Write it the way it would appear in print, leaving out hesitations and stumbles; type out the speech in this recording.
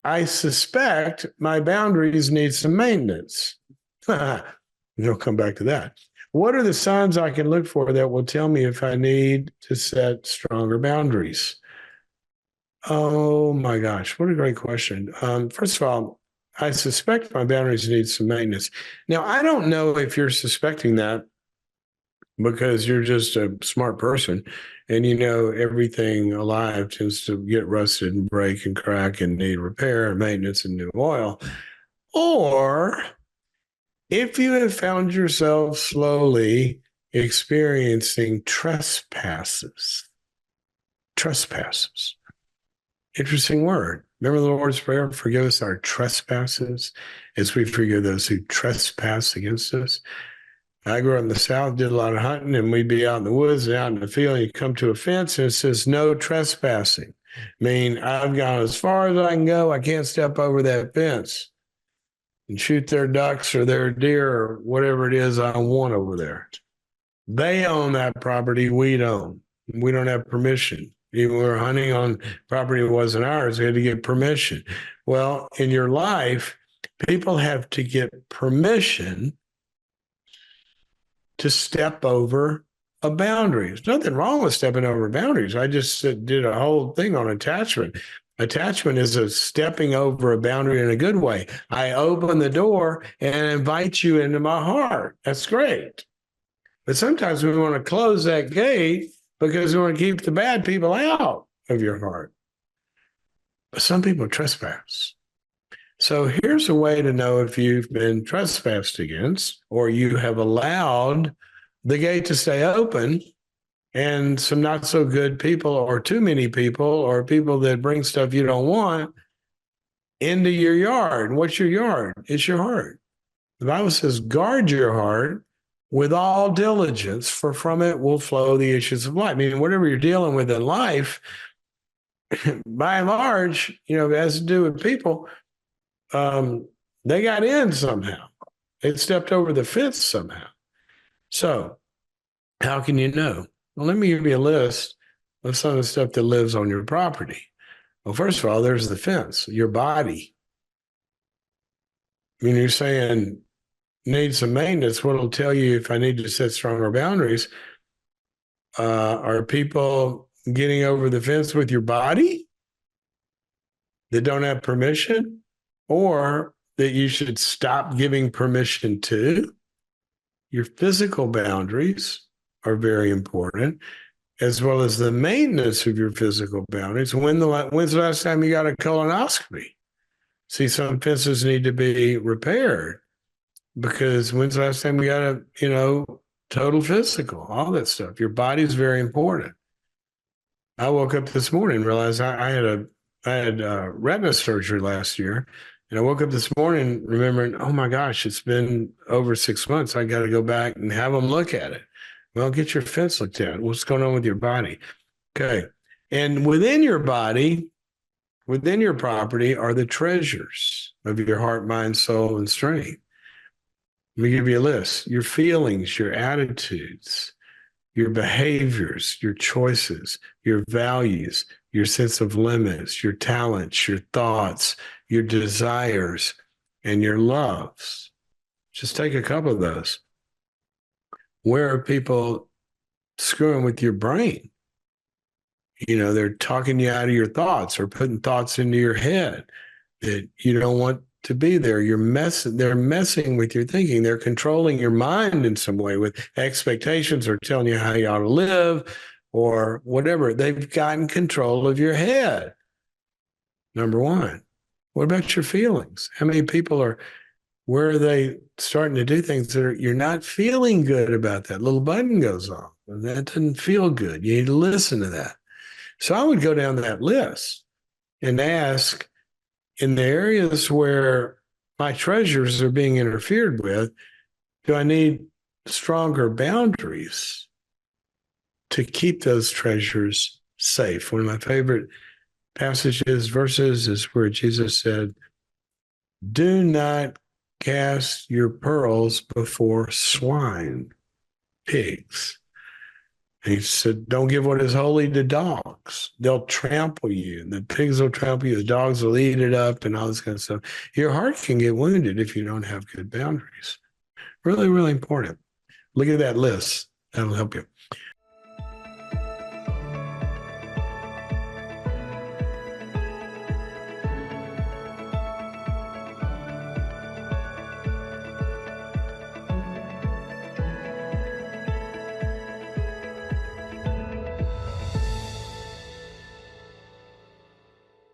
I suspect my boundaries need some maintenance. You'll come back to that. What are the signs I can look for that will tell me if I need to set stronger boundaries? Oh my gosh, what a great question. First of all, I suspect my boundaries need some maintenance. Now, I don't know if you're suspecting that because you're just a smart person and you know everything alive tends to get rusted and break and crack and need repair and maintenance and new oil. Or if you have found yourself slowly experiencing trespasses, interesting word. Remember the Lord's Prayer, forgive us our trespasses as we forgive those who trespass against us. I grew up in the South, did a lot of hunting, and we'd be out in the woods and out in the field, and you come to a fence and it says no trespassing. I mean, I've gone as far as I can go. I can't step over that fence and shoot their ducks or their deer or whatever it is I want over there. They own that property, we don't. We don't have permission. Even when we were hunting on property that wasn't ours, we had to get permission. Well, in your life, people have to get permission to step over a boundary. There's nothing wrong with stepping over boundaries. I just did a whole thing on attachment. Attachment is a stepping over a boundary in a good way. I open the door and invite you into my heart. That's great. But sometimes we want to close that gate because we want to keep the bad people out of your heart. But some people trespass. So here's a way to know if you've been trespassed against or you have allowed the gate to stay open and some not so good people or too many people or people that bring stuff you don't want into your yard. What's your yard? It's your heart. The Bible says, guard your heart with all diligence, for from it will flow the issues of life. I mean, whatever you're dealing with in life, by and large, it has to do with people. They got in somehow. They stepped over the fence somehow. So how can you know? Well, let me give you a list of some of the stuff that lives on your property. Well, first of all, there's the fence, your body. I mean, you're saying need some maintenance. What'll tell you if I need to set stronger boundaries? Are people getting over the fence with your body that don't have permission, or that you should stop giving permission to? Your physical boundaries are very important, as well as the maintenance of your physical boundaries. When's the last time you got a colonoscopy? See, some fences need to be repaired because when's the last time we got a, total physical, all that stuff. Your body's very important. I woke up this morning and realized I had retina surgery last year. And I woke up this morning remembering, oh my gosh, it's been over 6 months. I got to go back and have them look at it. Well, get your fence looked at. What's going on with your body? Okay. And within your body, within your property are the treasures of your heart, mind, soul, and strength. Let me give you a list. Your feelings, your attitudes, your behaviors, your choices, your values, your sense of limits, your talents, your thoughts, your desires, and your loves. Just take a couple of those. Where are people screwing with your brain? They're talking you out of your thoughts or putting thoughts into your head that you don't want to be there. They're messing with your thinking. They're controlling your mind in some way with expectations or telling you how you ought to live or whatever. They've gotten control of your head. Number one. What about your feelings? How many people where are they starting to do things that you're not feeling good about? That little button goes off and that doesn't feel good. You need to listen to that. So I would go down that list and ask, in the areas where my treasures are being interfered with, do I need stronger boundaries to keep those treasures safe? One of my favorite verses is where Jesus said, do not cast your pearls before swine, pigs. He said, don't give what is holy to dogs. They'll trample you. The pigs will trample you. The dogs will eat it up and all this kind of stuff. Your heart can get wounded if you don't have good boundaries. Really, really important. Look at that list. That'll help you.